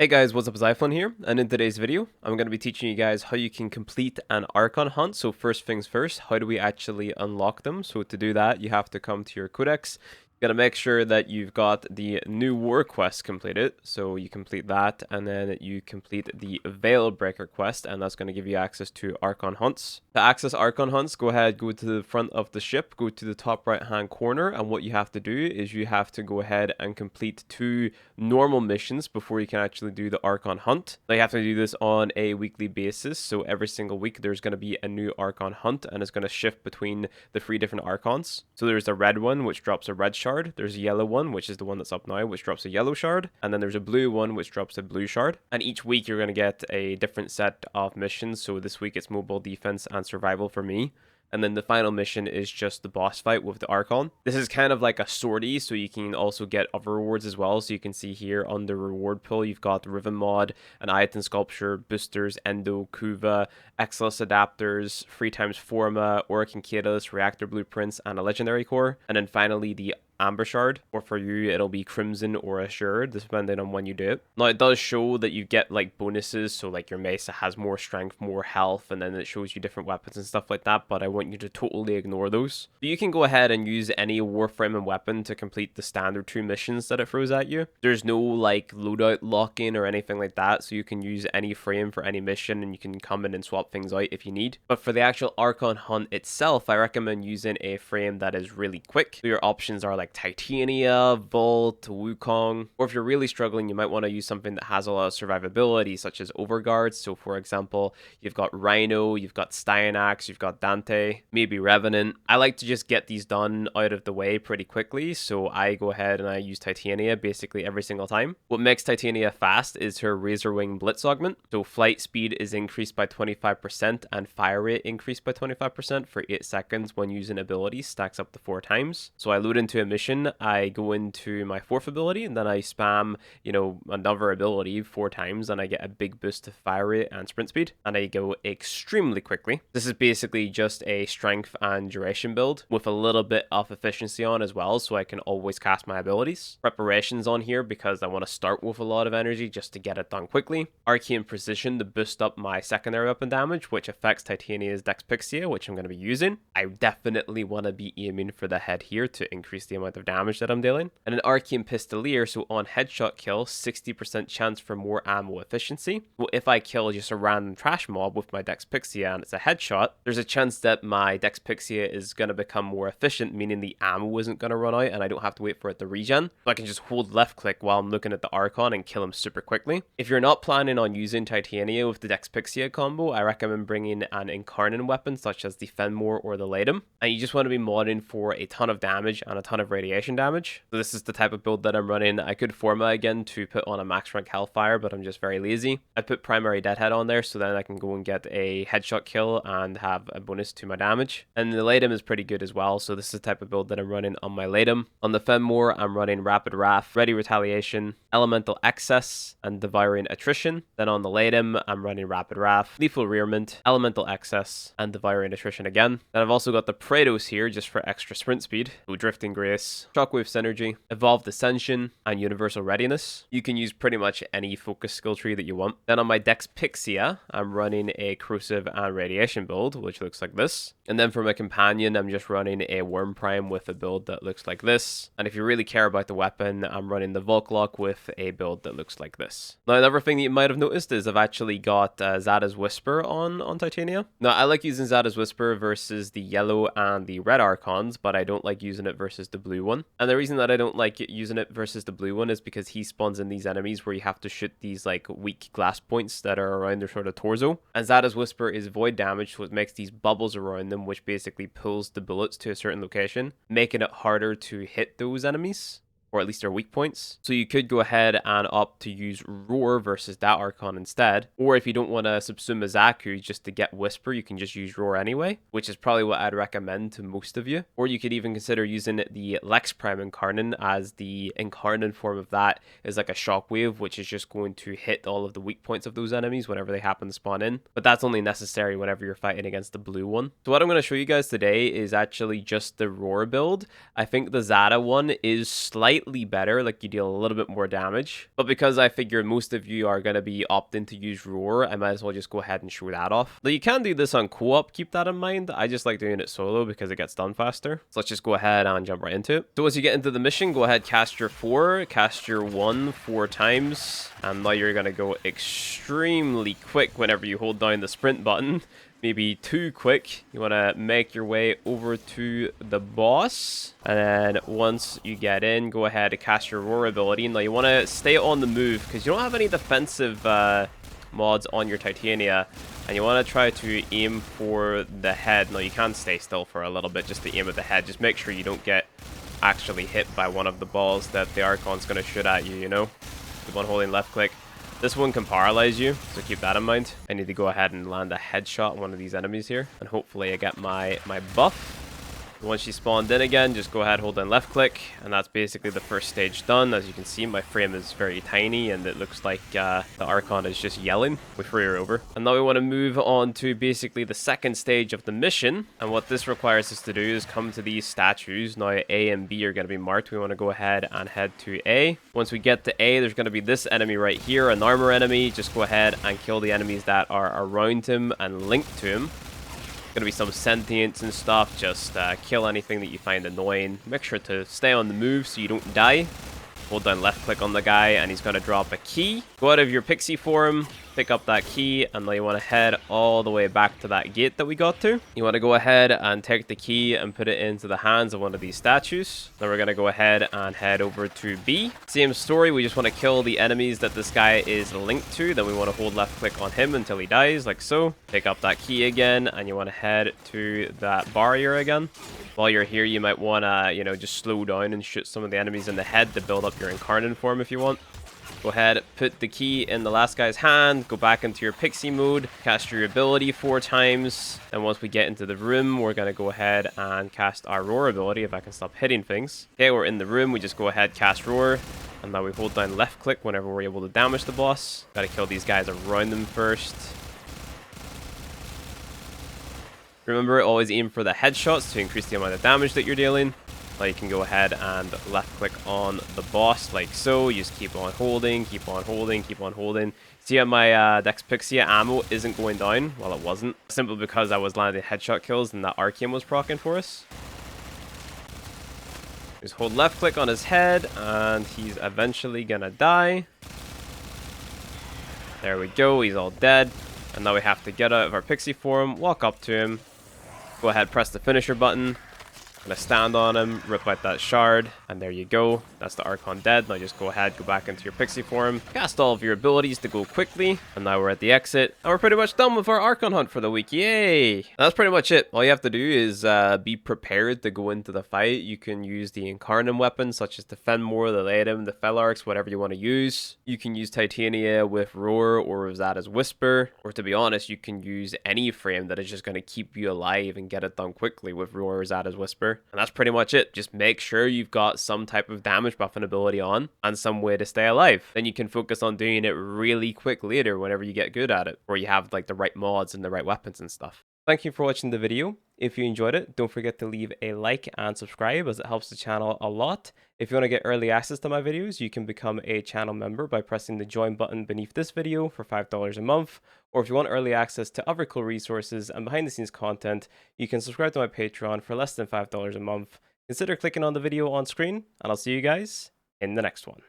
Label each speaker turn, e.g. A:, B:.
A: Hey guys, what's up? It's iPhone here, and in today's video, I'm going to be teaching you guys how you can complete an Archon hunt. So first things first, how do we actually unlock them? So to do that, you have to come to your codex. You got to make sure that you've got the new war quest completed. So you complete that, and then you complete the Veil Breaker quest, and that's going to give you access to Archon hunts. To access Archon hunts, go ahead, go to the front of the ship, go to the top right hand corner, and what you have to do is you have to go ahead and complete 2 normal missions before you can actually do the Archon hunt. Now you have to do this on a weekly basis, so every single week there's going to be a new Archon hunt, and it's going to shift between the 3 different Archons. So there's a red one, which drops a red shard. There's a yellow one, which is the one that's up now, which drops a yellow shard. And then there's a blue one, which drops a blue shard. And each week you're going to get a different set of missions. So this week it's mobile defense and survival for me. And then the final mission is just the boss fight with the Archon. This is kind of like a sortie, so you can also get other rewards as well. So you can see here on the reward pool, you've got Riven Mod, an Item Sculpture, Boosters, Endo, Kuva, Exilus Adapters, 3x Forma, Orc Catalyst, Reactor Blueprints, and a Legendary Core. And then finally the Amber Shard, or for you it'll be Crimson or Assured, depending on when you do it. Now it does show that you get like bonuses, so like your Mesa has more strength, more health, and then it shows you different weapons and stuff like that, but I want you to totally ignore those. But you can go ahead and use any Warframe and weapon to complete the standard 2 missions that it throws at you. There's no like loadout lock-in or anything like that, so you can use any frame for any mission and you can come in and swap things out if you need. But for the actual Archon hunt itself, I recommend using a frame that is really quick. So your options are like Titania, Volt, Wukong, or if you're really struggling, you might want to use something that has a lot of survivability, such as Overguards. So for example, you've got Rhino, you've got Styanax, you've got Dante, maybe Revenant. I like to just get these done out of the way pretty quickly, so I go ahead and I use Titania basically every single time. What makes Titania fast is her Razorwing Blitz augment. So flight speed is increased by 25% and fire rate increased by 25% for 8 seconds when using abilities, stacks up to 4 times. So I load into a mission, I go into my 4th ability, and then I spam, another ability 4 times, and I get a big boost to fire rate and sprint speed, and I go extremely quickly. This is basically just a strength and duration build with a little bit of efficiency on as well, so I can always cast my abilities. Preparations on here because I want to start with a lot of energy just to get it done quickly. Arcane Precision to boost up my secondary weapon damage, which affects Titania's Dex Pixia, which I'm going to be using. I definitely want to be aiming for the head here to increase the amount of damage that I'm dealing. And an Arcane Pistolier, so on headshot kill, 60% chance for more ammo efficiency. Well, if I kill just a random trash mob with my Dex Pixia and it's a headshot, there's a chance that my Dex Pixia is going to become more efficient, meaning the ammo isn't going to run out and I don't have to wait for it to regen. So I can just hold left click while I'm looking at the Archon and kill him super quickly. If you're not planning on using Titania with the Dex Pixia combo, I recommend bringing an Incarnate weapon such as the Fenmore or the Latum. And you just want to be modding for a ton of damage and a ton of radiation damage. So this is the type of build that I'm running. I could Forma again to put on a max rank Hellfire, but I'm just very lazy. I put Primary Deadhead on there so then I can go and get a headshot kill and have a bonus to my damage. And the Latum is pretty good as well, so this is the type of build that I'm running on my Latum. On the Fenmore, I'm running Rapid Wrath, Ready Retaliation, Elemental Excess, and Devouring Attrition. Then on the Latum, I'm running Rapid Wrath, Lethal Rearment, Elemental Excess, and Devouring Attrition again. Then I've also got the Praetos here just for extra sprint speed, so Drifting Grace, Shockwave Synergy, Evolved Ascension, and Universal Readiness. You can use pretty much any focus skill tree that you want. Then on my Dex Pixia, I'm running a Corrosive and Radiation build, which looks like this. And then for my companion, I'm just running a Worm Prime with a build that looks like this. And if you really care about the weapon, I'm running the Volklock with a build that looks like this. Now, another thing that you might have noticed is I've actually got Zada's Whisper on Titania. Now, I like using Zada's Whisper versus the yellow and the red Archons, but I don't like using it versus the blue one. And the reason that I don't like using it versus the blue one is because he spawns in these enemies where you have to shoot these like weak glass points that are around their sort of torso. And Zada's Whisper is void damage, so it makes these bubbles around them, which basically pulls the bullets to a certain location, making it harder to hit those enemies, or at least their weak points. So you could go ahead and opt to use Roar versus that Archon instead. Or if you don't want to subsume a Zaku just to get Whisper, you can just use Roar anyway, which is probably what I'd recommend to most of you. Or you could even consider using the Lex Prime Incarnate, as the Incarnate form of that is like a Shockwave, which is just going to hit all of the weak points of those enemies whenever they happen to spawn in. But that's only necessary whenever you're fighting against the blue one. So what I'm going to show you guys today is actually just the Roar build. I think the Zada one is slightly slightly better, like you deal a little bit more damage. But because I figured most of you are going to be opting to use Roar, I might as well just go ahead and show that off. Now you can do this on co-op, keep that in mind. I just like doing it solo because it gets done faster. So let's just go ahead and jump right into it. So as you get into the mission, go ahead, cast your 4, cast your 1 4 times. And now you're going to go extremely quick whenever you hold down the sprint button. Maybe too quick. You want to make your way over to the boss. And then once you get in, go ahead and cast your Roar ability. Now you want to stay on the move because you don't have any defensive mods on your Titania. And you want to try to aim for the head. Now you can stay still for a little bit just to aim at the head. Just make sure you don't get actually hit by one of the balls that the Archon's going to shoot at you, you know? Keep on holding left click. This one can paralyze you, so keep that in mind. I need to go ahead and land a headshot on one of these enemies here. And hopefully I get my buff. Once she spawned in again, just go ahead, hold down left click. And that's basically the first stage done. As you can see, my frame is very tiny and it looks like the Archon is just yelling. We free her over. And now we want to move on to basically the second stage of the mission. And what this requires us to do is come to these statues. Now A and B are going to be marked. We want to go ahead and head to A. Once we get to A, there's going to be this enemy right here, an armor enemy. Just go ahead and kill the enemies that are around him and linked to him. Gonna be some sentients and stuff. Just kill anything that you find annoying. Make sure to stay on the move so you don't die. Hold down left click on the guy and he's gonna drop a key. Go out of your pixie form, pick up that key, and then you want to head all the way back to that gate that we got to. You want to go ahead and take the key and put it into the hands of one of these statues. Then we're going to go ahead and head over to B. Same story, we just want to kill the enemies that this guy is linked to. Then we want to hold left click on him until he dies, like so. Pick up that key again, and you want to head to that barrier again. While you're here, you might want to, you know, just slow down and shoot some of the enemies in the head to build up your incarnate form if you want. Go ahead, put the key in the last guy's hand, go back into your pixie mode, cast your ability 4 times, and once we get into the room, we're going to go ahead and cast our Roar ability, if I can stop hitting things. Okay, we're in the room, we just go ahead, cast Roar, and now we hold down left click whenever we're able to damage the boss. Gotta kill these guys around them first. Remember, always aim for the headshots to increase the amount of damage that you're dealing. Now you can go ahead and left click on the boss like so. You just keep on holding, keep on holding, keep on holding. See how my Dex Pixia ammo isn't going down? Well, it wasn't. Simply because I was landing headshot kills and that Arcane was proccing for us. Just hold left click on his head and he's eventually gonna die. There we go, he's all dead. And now we have to get out of our pixie form, walk up to him. Go ahead, press the finisher button. Gonna stand on him, rip out that shard, and there you go. That's the Archon dead. Now just go ahead, go back into your pixie form, cast all of your abilities to go quickly, and now we're at the exit. And we're pretty much done with our Archon hunt for the week. Yay! That's pretty much it. All you have to do is be prepared to go into the fight. You can use the Incarnate weapons, such as the Fenmore, the Latum, the Felarx, whatever you want to use. You can use Titania with Roar or with Zada's Whisper, or to be honest, you can use any frame that is just going to keep you alive and get it done quickly with Roar or Zada's Whisper. And that's pretty much it. Just make sure you've got some type of damage buffing ability on and some way to stay alive. Then you can focus on doing it really quick later whenever you get good at it, or you have like the right mods and the right weapons and stuff. Thank you for watching the video. If you enjoyed it, don't forget to leave a like and subscribe as it helps the channel a lot. If you want to get early access to my videos, you can become a channel member by pressing the join button beneath this video for $5 a month. Or if you want early access to other cool resources and behind the scenes content, you can subscribe to my Patreon for less than $5 a month. Consider clicking on the video on screen, and I'll see you guys in the next one.